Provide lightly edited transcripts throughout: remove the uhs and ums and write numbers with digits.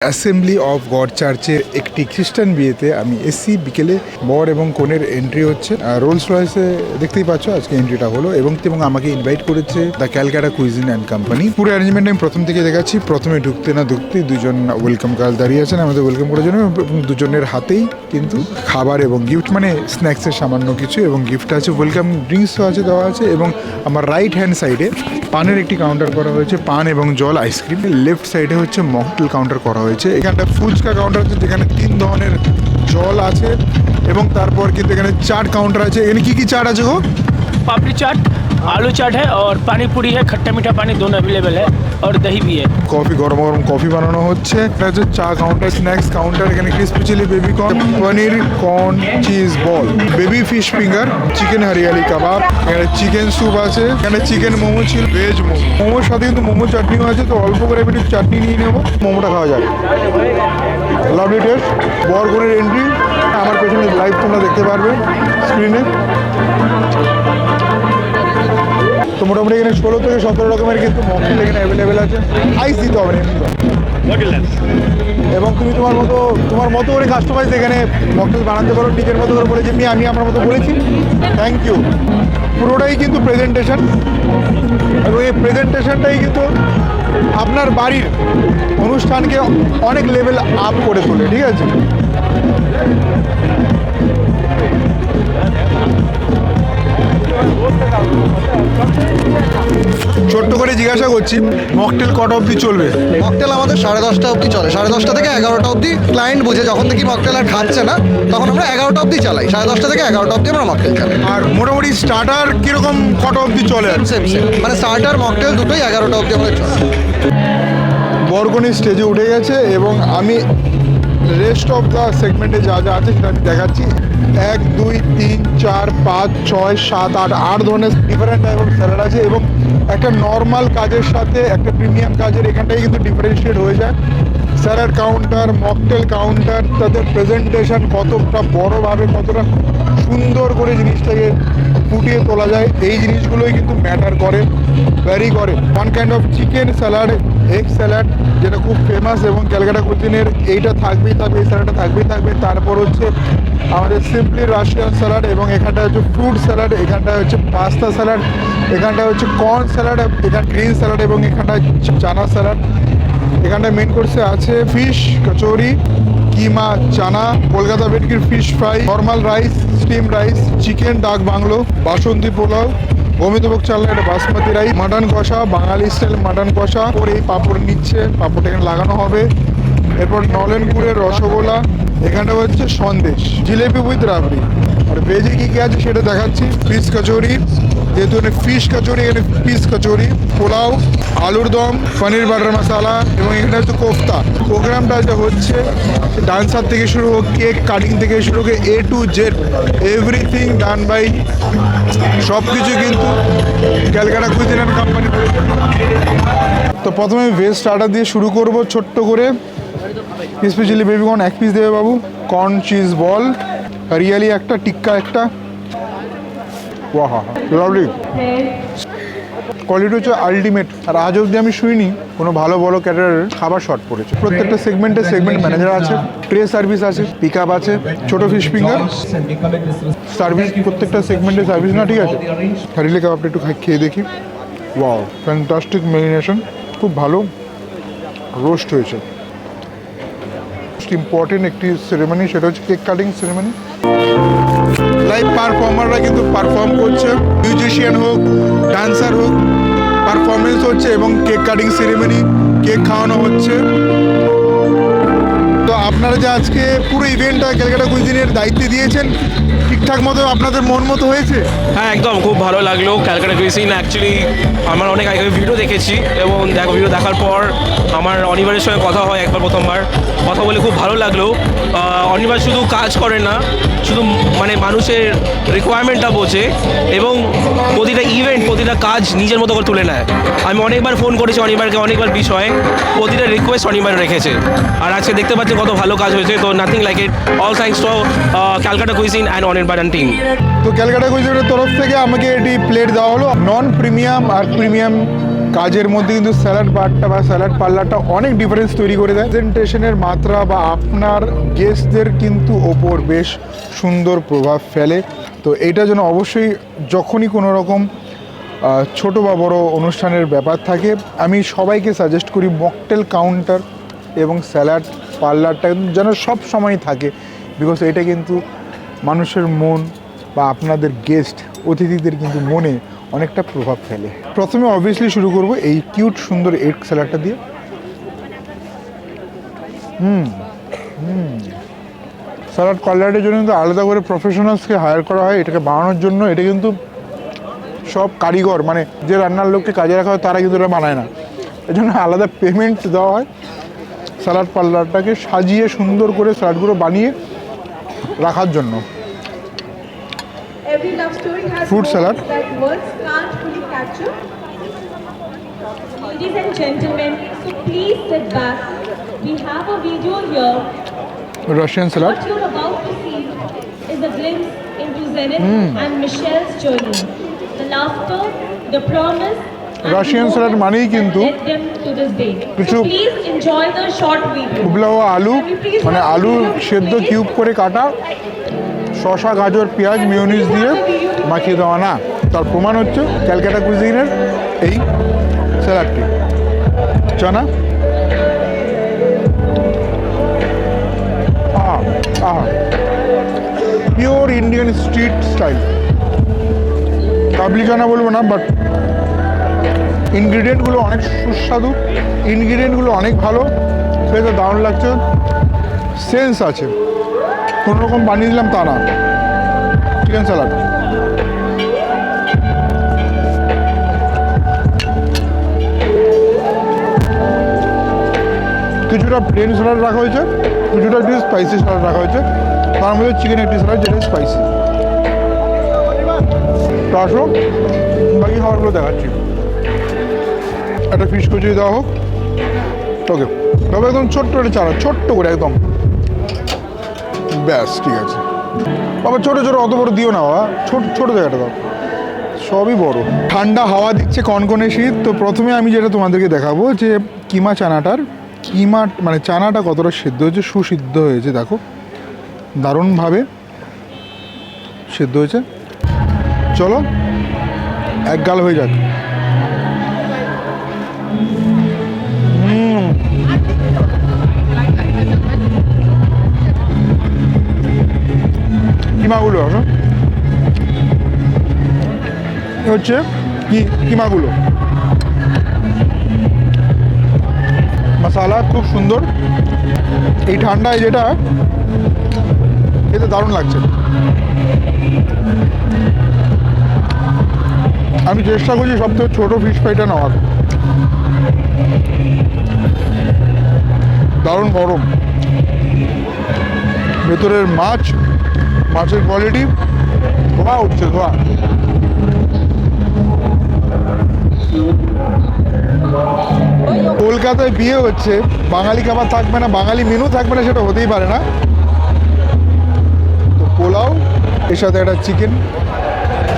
Assembly of god চার্চের একটি খ্রিস্টান বিয়েতে আমি এসি বিকেলে বর এবং কনের এন্ট্রি হচ্ছে রোলস রয়েসে দেখতেই পাচ্ছ আজকে এন্ট্রিটা হলো এবং আমাকে ইনভাইট করেছে the Calcutta cuisine and company. পুরো অ্যারেঞ্জমেন্ট আমি প্রথম থেকে দেখাচ্ছি। প্রথমে ঢুকতে দুজন ওয়েলকাম গার্ল দাঁড়িয়ে আছেন আমাদের ওয়েলকাম করার জন্য এবং দুজনের হাতেই কিন্তু খাবার এবং গিফট মানে স্ন্যাক্সের সামান্য কিছু এবং গিফট আছে, ওয়েলকাম ড্রিঙ্কসও আছে দেওয়া আছে এবং আমার রাইট হ্যান্ড সাইডে পানের একটি কাউন্টার করা হয়েছে, পান এবং জল আইসক্রিম। লেফট সাইডে হচ্ছে মকটেল কাউন্টার করা হয়েছে। এখানটা ফুচকা কাউন্টার আছে যেখানে 3 ধরনের জল আছে এবং তারপর কিন্তু এখানে চাট কাউন্টার আছে। এখানে কি কি চাট আছে গো? पापड़ी चाट, आलू चाट है और पानी पूरी है, खट्टा मीठा पानी दोनों अवेलेबल है और दही भी है। কফি গরম গরম কফি বানানো হচ্ছে। এটা হচ্ছে চা কাউন্টার, স্ন্যাক্স কাউন্টার। এখানে crispy chilli baby corn, paneer corn cheese ball, baby fish finger, chicken hariyali kebab, এখানে চিকেন স্যুপ আছে, এখানে চিকেন মোমো ছিল, ভেজ মোমো। মোমোর সাথে কিন্তু মোমো চাটনিও আছে, তো অল্প করে একটু চাটনি নিয়ে নেবো, মোমোটা খাওয়া যাবে। Lovely test. বরগুনের এন্ট্রি আমার পেছনে লাইভ তোমরা দেখতে পারবে স্ক্রিনে। তো মোটামুটি এখানে 16 থেকে 17 রকমের কিন্তু মকটেল এখানে অ্যাভেলেবেল আছে। আইস দিতে হবে না এবং তুমি তোমার মতো করে কাস্টমাইজ এখানে মকটেল বানাতে পারো নিজের মতো করে বলেছি। আমি আমার মতো বলেছি। Thank you. পুরোটাই কিন্তু প্রেজেন্টেশন এবং এই প্রেজেন্টেশনটাই কিন্তু আপনার বাড়ির অনুষ্ঠানকে অনেক লেভেল আপ করে তোলে, ঠিক আছে? ছোট্ট করে জিজ্ঞাসা করছি, মকটেল কটা অবধি চলবে? মকটেল আমাদের 10:30টা অবধি চলে, 10:30টা থেকে 11টা অবধি। ক্লায়েন্ট বুঝে যখন থেকে মকটেল আর খাচ্ছে না তখন আমরা 11টা অবধি চালাই, 10:30টা থেকে 11টা অবধি আমরা মকটেল চালাই। আর মোটামুটি স্টার্টার কিরকম কটা অবধি চলে? সেম মানে স্টার্টার মকটেল দুটোই 11টা অবধি আমাদের চলে। বরগুনি স্টেজে উঠে গেছে এবং আমি রেস্ট অফ দ্য সেগমেন্টে যা যা আছে সেটা আমি দেখাচ্ছি। 1 2 3 4 5 6 7 8 8 ধরনের ডিফারেন্ট টাইপ অফ স্যালাড আছে এবং একটা নর্মাল কাজের সাথে একটা প্রিমিয়াম কাজের এখানটাই কিন্তু ডিফারেন্সিয়েট হয়ে যায়। স্যালাড কাউন্টার, মকটেল কাউন্টার, তাদের প্রেজেন্টেশন কতটা বড়োভাবে কতটা সুন্দর করে জিনিসটাকে ফুটিয়ে তোলা যায়, এই জিনিসগুলোই কিন্তু ম্যাটার করে, ভ্যারি করে। One kind of chicken salad, egg salad যেটা খুব ফেমাস এবং ক্যালকাটা কুজিনের এইটা থাকবেই থাকবে, এই স্যালাডটা থাকবেই থাকবে। তারপর হচ্ছে আমাদের সিম্পলি রাশিয়ান স্যালাড এবং এখানটা হচ্ছে ফ্রুট স্যালাড, এখানটা হচ্ছে পাস্তা স্যালাড, এখানটা হচ্ছে কর্ন স্যালাড, এখানে গ্রিন স্যালাড এবং এখানটা চানা স্যালাড। এখানটা মেন কোর্সে আছে ফিশ কচুরি, কিমা চানা, কলকাতা ভেটকির fish fry, normal rice, steam rice, chicken dak bungalow, basanti pulao, Gobindobhog চালনা, এটা বাসমতি রাইস, মাটন কষা, বাঙালি স্টাইল মাটন কষা। পরে এই পাঁপড় নিচ্ছে, পাঁপড়টা এখানে লাগানো হবে। এরপর নলেনপুরের রসগোল্লা, এখানটা হচ্ছে সন্দেশ, জিলেপি উইথ রাবড়ি। আর ভেজে কী কী আছে সেটা দেখাচ্ছি। ফিশ কচুরি, যেহেতু এখানে ফিশ কচুরি, এখানে ফিশ কচুরি, পোলাও, আলুর দম, পনির বাটার মশালা এবং এখানে হচ্ছে কোফতা। প্রোগ্রামটা যেটা হচ্ছে ডান্সার থেকে শুরু হোক, কেক কাটিং থেকে শুরু করে A to Z everything done by, সব কিছু কিন্তু ক্যালকাটা কুইজিন অ্যান্ড কোম্পানি। তো প্রথমে ভেজ স্টার্টার দিয়ে শুরু করব ছোট্ট করে। Crispy chilli baby corn 1 piece দেবে বাবু, কর্ন চিজ বল, হরিয়ালি একটা, টিক্কা একটা। ওয়াহ লাভলি, কোয়ালিটি হচ্ছে আলটিমেট। আর আজ অবধি আমি শুনিনি কোনো ভালো বড় ক্যাটারারের খাবার শর্ট পড়েছে। প্রত্যেকটা সেগমেন্টে সেগমেন্ট ম্যানেজার আছে, ট্রে সার্ভিস আছে, পিক আপ আছে, ছোটো ফিশ ফিঙ্গার সার্ভিস, প্রত্যেকটা সেগমেন্টে সার্ভিস না, ঠিক আছে? হরিয়ালি কাবাবটা একটু খেয়ে দেখি। ওয়াও, ফ্যান্টাস্টিক ম্যারিনেশন, খুব ভালো রোস্ট হয়েছে। ইম্পর্টেন্ট একটি সেরেমনি, সেটা হচ্ছে কেক কাটিং সেরেমনি। লাইভ পারফর্মাররা কিন্তু পারফর্ম করছে, মিউজিশিয়ান হোক, ডান্সার হোক, পারফরমেন্স হচ্ছে এবং কেক কাটিং সেরেমনি, কেক খাওয়ানো হচ্ছে। তো আপনারা যে আজকে পুরো ইভেন্টটা ক্যালকাটা কুইজিনের দায়িত্বে দিয়েছেন, ঠিকঠাক মতো আপনাদের মন মতো হয়েছে? হ্যাঁ, একদম খুব ভালো লাগলো। ক্যালকাটা কুইজিন অ্যাকচুয়ালি আমার অনেক আগে ভিডিও দেখেছি এবং ভিডিও দেখার পর আমার অনিবারের সঙ্গে কথা হয় একবার, প্রথমবার কথা বলে খুব ভালো লাগলো। অনিবার শুধু কাজ করে না, শুধু মানে মানুষের রিকোয়ারমেন্টটা বোঝে এবং প্রতিটা ইভেন্ট, প্রতিটা কাজ নিজের মতো করে তুলে নেয়। আমি অনেকবার ফোন করেছি অনিবারকে, অনেকবার বিষয়ে প্রতিটা রিকোয়েস্ট অনিবার রেখেছে। আর আজকে দেখতে পাচ্ছি কত ভালো কাজ হয়েছে। তো nothing like it, all thanks to Calcutta cuisine and Anirban team. তো ক্যালকাটা কুইজিনের তরফ থেকে আমাকে এটি প্লেট দেওয়া হলো, নন প্রিমিয়াম আর প্রিমিয়াম কাজের মধ্যে কিন্তু স্যালাড বারটা বা স্যালাড পার্লারটা অনেক ডিফারেন্স তৈরি করে দেয়। প্রেজেন্টেশনের মাত্রা বা আপনার গেস্টদের কিন্তু ওপর বেশ সুন্দর প্রভাব ফেলে। তো এইটার জন্য অবশ্যই যখনই কোনো রকম ছোট বা বড় অনুষ্ঠানের ব্যাপার থাকে, আমি সবাইকে সাজেস্ট করি মকটেল কাউন্টার এবং স্যালাড পার্লারটা যেন সব সময় থাকে, বিকজ এটা কিন্তু মানুষের মন বা আপনাদের গেস্ট অতিথিদের কিন্তু মনে অনেকটা প্রভাব ফেলে। প্রথমে অবভিয়াসলি শুরু করব এই কিউট সুন্দর এগ স্যালাডটা দিয়ে। স্যালাড পার্লারের জন্য কিন্তু আলাদা করে প্রফেশনালসকে হায়ার করা হয় এটাকে বানানোর জন্য। এটা কিন্তু সব কারিগর, মানে যে রান্নার লোককে কাজে রাখা হয় তারা কিন্তু এটা বানায় না, এই জন্য আলাদা পেমেন্ট দেওয়া হয় স্যালাড পার্লারটাকে সাজিয়ে সুন্দর করে স্যালাডগুলো বানিয়ে রাখার জন্য। Fruit salad. Ladies and gentlemen, so please sit back. We have a video here. Russian salad. What you're about to see is a glimpse into Zenith and Michelle's journey. The laughter, the promise, and Russian the salad moments মানেই that কিন্তু led them to this day. কিছু So please enjoy the short video. উবলা হওয়া আলু, মানে আলু সেদ্ধ cube করে কাটা, শসা গাজর পেঁয়াজ মিউনিস দিয়ে মাখিয়ে দেওয়া না, তার প্রমাণ হচ্ছে ক্যালকাটা কুজিনের এই স্যালাডটি। চানা পিওর ইন্ডিয়ান স্ট্রিট স্টাইল। কাবলি চানা বলবো না, বাট ইনগ্রিডিয়েন্টগুলো অনেক সুস্বাদু, ইনগ্রিডিয়েন্টগুলো অনেক ভালো, খেতে দারুণ লাগছে, সেন্স আছে, কোনো রকম বানিয়ে দিলাম তা না। চিকেন স্যালাড কিছুটা প্লেন স্যালাড রাখা হয়েছে, কিছুটা একটু স্পাইসি স্যালাড রাখা হয়েছে, তার মধ্যে চিকেন একটি স্যালাড যেটা স্পাইসি। তো আসো বাকি খাবারগুলো দেখাচ্ছি। একটা ফিশ কচুরি দেওয়া হোক, ওকে, তবে একদম ছোট্ট একটা চারা, ছোট্ট করে একদম, ব্যাস ঠিক আছে। বাবা ছোটো ছোটো অত বড় দিও না বাবা, ছোটো জায়গাটা দাও, সবই বড়। ঠান্ডা হাওয়া দিচ্ছে, কনকনে শীত। তো প্রথমে আমি যেটা তোমাদেরকে দেখাবো যে কিমা চানাটার মানে চানাটা কতটা সিদ্ধ হয়েছে, সুসিদ্ধ হয়েছে, দেখো দারুণভাবে সিদ্ধ হয়েছে। চলো এক গাল হয়ে যাক। কিমাগুলো হচ্ছে কিমাগুলো মশালা খুব সুন্দর। এই ঠান্ডায় যেটা খেতে দারুণ লাগছে। আমি চেষ্টা করছি সবথেকে ছোটো ফিশ ফ্রাইটা নেওয়ার, দারুণ গরম, ভেতরের মাছের কোয়ালিটি ধোয়া উঠছে, ধোয়া। কলকাতায় বিয়ে হচ্ছে, বাঙালি খাবার থাকবে না, বাঙালি মেনু থাকবে না, সেটা হতেই পারে না। তো পোলাও, এর সাথে একটা চিকেন,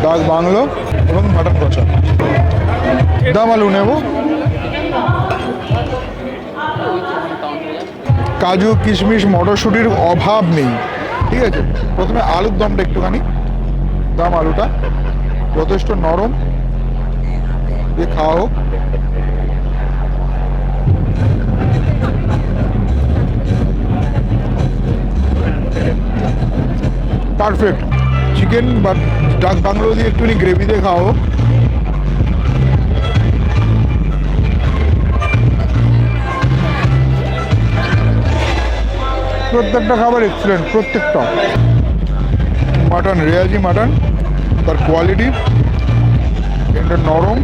ডাক বাংলো এবং মাটন কষা। দাম আলু নেব, কাজু কিশমিশ মটরশুঁটির অভাব নেই, ঠিক আছে। প্রথমে আলুর দমটা একটুখানি দাম, আলুটা যথেষ্ট নরম দিয়ে খাওয়া হোক। পারফেক্ট চিকেন বা ডাক বাংলো দিয়ে একটুখানি গ্রেভি দিয়ে খাওয়া হোক। প্রত্যেকটা খাবার এক্সিলেন্ট, প্রত্যেকটা। মাটন, রেয়াজি মাটন, তার কোয়ালিটি, এটা নরম,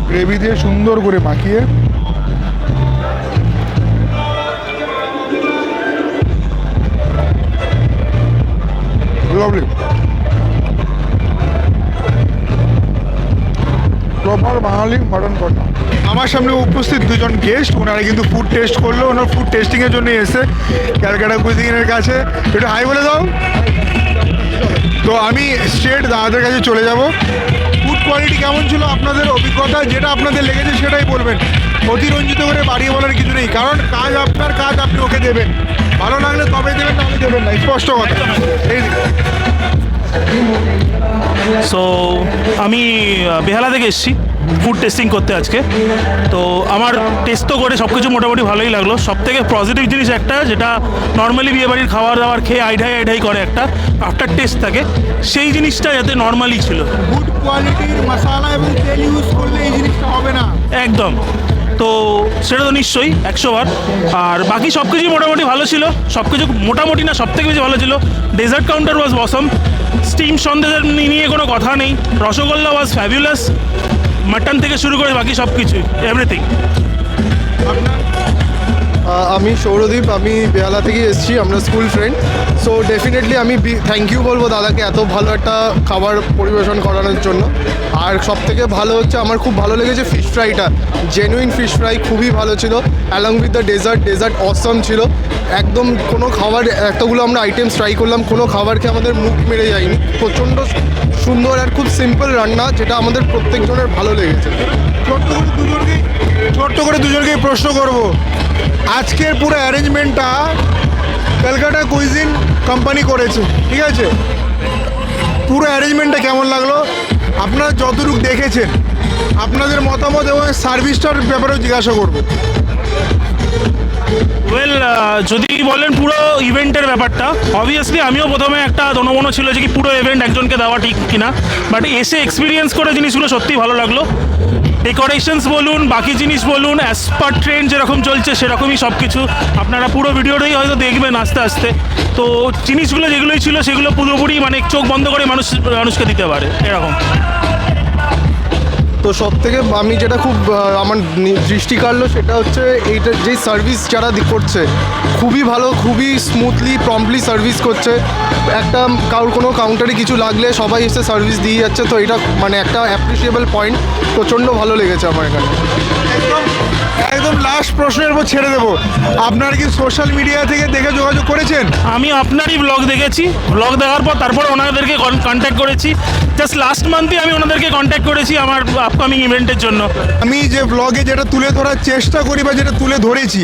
গ্রেভি দিয়ে সুন্দর করে মাখিয়ে। লাভলি, প্রপার বাঙালি মাটন কষা। আমার সামনে উপস্থিত দুজন গেস্ট, ওনারা কিন্তু ফুড টেস্ট করলো, ওনার ফুড টেস্টিংয়ের জন্য এসে ক্যালকাটা কুজিনের কাছে। একটু হাই বলে দাও। তো আমি স্ট্রেট দাদাদের কাছে চলে যাব ফুড কোয়ালিটি কেমন ছিল আপনাদের অভিজ্ঞতা, যেটা আপনাদের লেগেছে সেটাই বলবেন, অতিরঞ্জিত করে বাড়িয়ে বলার কিছু নেই, কারণ কাজ আপনার কাজ আপনি ওকে দেবেন, ভালো লাগলে তবে দেবেন, নাহলে দেবেন না, স্পষ্ট কথা। এই সো আমি বেহালা থেকে এসেছি ফুড টেস্টিং করতে আজকে। তো আমার টেস্ট তো করে সব কিছু মোটামুটি ভালোই লাগলো। সব থেকে পজিটিভ জিনিস একটা, যেটা নর্মালি বিয়েবাড়ির খাবার দাবার খেয়ে আইঢাই করে একটা আফটার টেস্ট থাকে, সেই জিনিসটা যাতে নর্মালি ছিল। গুড কোয়ালিটির মশলা এবং তেল ইউজ করলে এই জিনিসটা হবে না। একদম, তো সেটা তো নিশ্চয়ই 100 বার। আর বাকি সব কিছুই মোটামুটি ভালো ছিল, সব কিছু মোটামুটি না সব থেকে বেশি ভালো ছিল ডেজার্ট কাউন্টার ওয়াজ অসম। স্টিম সন্দেশের নিয়ে কোনো কথা নেই, রসগোল্লা ওয়াজ ফ্যাবুলাস, মাটন থেকে শুরু করে বাকি সব কিছুই এভরিথিং। আমি সৌরদীপ, আমি বেহালা থেকে এসেছি, আমরা স্কুল ফ্রেন্ড। সো ডেফিনেটলি আমি থ্যাংক ইউ বলবো দাদাকে এত ভালো একটা খাবার পরিবেশন করানোর জন্য। আর সব থেকে ভালো হচ্ছে আমার খুব ভালো লেগেছে ফিশ ফ্রাইটা, জেনুইন ফিশ ফ্রাই খুবই ভালো ছিল, অ্যালং উইথ দ্য ডেজার্ট অসম ছিল একদম। কোনো খাবার, এতগুলো আমরা আইটেমস ট্রাই করলাম, কোনো খাবার খেয়ে আমাদের মুখ মেরে যায়নি। প্রচণ্ড সুন্দর আর খুব সিম্পল রান্না, যেটা আমাদের প্রত্যেকজনের ভালো লেগেছে। ছোট্ট করে দুজনকেই প্রশ্ন করব, আজকের পুরো অ্যারেঞ্জমেন্টটা ক্যালকাটা কুইজিন কোম্পানি করেছে, ঠিক আছে? পুরো অ্যারেঞ্জমেন্টটা কেমন লাগলো? আপনারা যতটুকু দেখেছেন আপনাদের মতামত এবং সার্ভিসটার ব্যাপারেও জিজ্ঞাসা করবো। ওয়েল, যদি বলেন পুরো ইভেন্টের ব্যাপারটা, অবভিয়াসলি আমিও প্রথমে একটা দনমনো ছিল যে কি পুরো ইভেন্ট একজনকে দেওয়া ঠিক কিনা, বাট এসে এক্সপিরিয়েন্স করে জিনিসগুলো সত্যিই ভালো লাগলো। ডেকোরেশনস বলুন, বাকি জিনিস বলুন, অ্যাজ পার ট্রেন্ড যেরকম চলছে সেরকমই সব কিছু। আপনারা পুরো ভিডিওটাই হয়তো দেখবেন আস্তে আস্তে। তো জিনিসগুলো যেগুলোই ছিল সেগুলো পুরোপুরি মানে চোখ বন্ধ করে মানুষকে দিতে পারে এরকম। তো সব থেকে আমি যেটা খুব আমার দৃষ্টি কাড়লো সেটা হচ্ছে এইটা, যে সার্ভিস যারা করছে খুবই ভালো, খুবই স্মুথলি প্রম্পটলি সার্ভিস করছে। একটা কোনো কাউন্টারে কিছু লাগলে সবাই এসে সার্ভিস দিয়ে যাচ্ছে, তো এটা মানে একটা অ্যাপ্রিসিয়েবল পয়েন্ট, প্রচণ্ড ভালো লেগেছে আমার এখানে। একদম লাস্ট প্রশ্নের উপর ছেড়ে দেবো, আপনারা কি সোশ্যাল মিডিয়া থেকে দেখে যোগাযোগ করেছেন? আমি আপনারই ব্লগ দেখেছি, ব্লগ দেখার পর তারপর ওনাদেরকে কন্ট্যাক্ট করেছি। জাস্ট লাস্ট মান্থে আমি ওনাদেরকে কন্ট্যাক্ট করেছি আমার আপকামিং ইভেন্টের জন্য। আমি যে ব্লগে যেটা তুলে ধরার চেষ্টা করি বা যেটা তুলে ধরেছি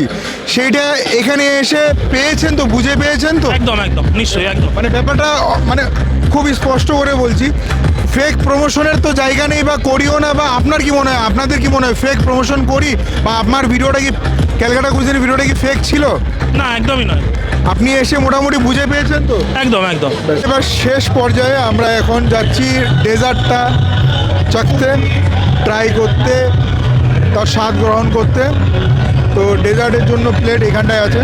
সেইটা এখানে এসে পেয়েছেন তো, বুঝে পেয়েছেন তো? একদম একদম, নিশ্চয়ই, একদম। মানে ব্যাপারটা মানে খুব স্পষ্ট করে বলছি, ফেক প্রমোশনের তো জায়গা নেই বা করিও না। বা আপনার কি মনে হয়, আপনাদের কি মনে হয় ফেক প্রমোশন করি? বা আপনার ভিডিওটা কি, ক্যালকাটা কুইজিনের ভিডিওটা কি ফেক ছিল? না, একদমই নয়। আপনি এসে মোটামুটি বুঝে পেয়েছেন তো? একদম একদম। এবার শেষ পর্যায়ে আমরা এখন যাচ্ছি ডেজার্টটা চাখতে, ট্রাই করতে, তার স্বাদ গ্রহণ করতে। তো ডেজার্টের জন্য প্লেট এখানটায় আছে,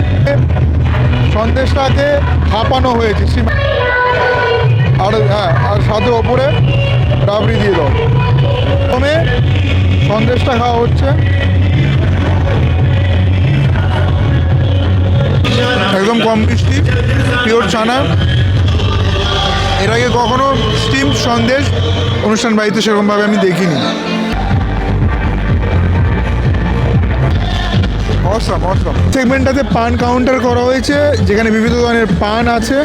সন্দেশটাকে হাঁপানো হয়েছে আর হ্যাঁ, আর স্বাদের ওপরে রাবড়ি দিয়ে দাও। প্রথমে সন্দেশটা খাওয়া হচ্ছে, একদম কম মিষ্টি, পিওর চানা। এর আগে কখনো স্টিম সন্দেশ অনুষ্ঠান বাড়িতে সেরকমভাবে আমি দেখিনি। অসম অসম। সেগমেন্টটাতে পান কাউন্টার করা হয়েছে, যেখানে বিভিন্ন ধরনের পান আছে,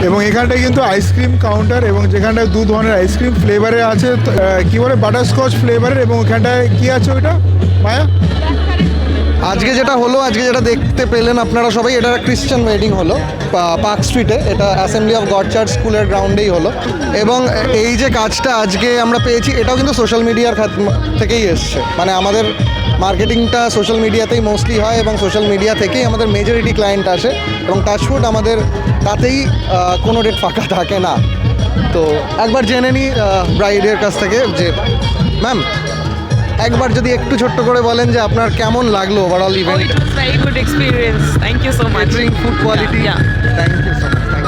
এবং এখানটায় কিন্তু আইসক্রিম কাউন্টার, এবং যেখানটায় দু ধরনের আইসক্রিম ফ্লেভারে আছে, কি বলে বাটারস্কচ ফ্লেভারের। এবং ওখানটায় কি আছে ওইটা মায়া? আজকে যেটা হলো, আজকে যেটা দেখতে পেলেন আপনারা সবাই, এটা ক্রিশ্চান ওয়েডিং হলো পার্ক স্ট্রিটে, এটা অ্যাসেম্বলি অফ গড চার্চ স্কুলের গ্রাউন্ডেই হলো। এবং এই যে কাজটা আজকে আমরা পেয়েছি, এটাও কিন্তু সোশ্যাল মিডিয়ার থেকেই এসছে। মানে আমাদের মার্কেটিংটা সোশ্যাল মিডিয়াতেই মোস্টলি হয়, এবং সোশ্যাল মিডিয়া থেকেই আমাদের মেজরিটি ক্লায়েন্ট আসে, এবং টাচউড আমাদের তাতেই কোনো ডেট ফাঁকা থাকে না। তো একবার জেনে নিই ব্রাইডের কাছ থেকে যে ম্যাম, একবার যদি একটু ছোট্ট করে বলেন যে আপনার কেমন লাগলো overall event? It was very good experience. Thank you so much. Catering, food quality. Yeah. Thank you so much.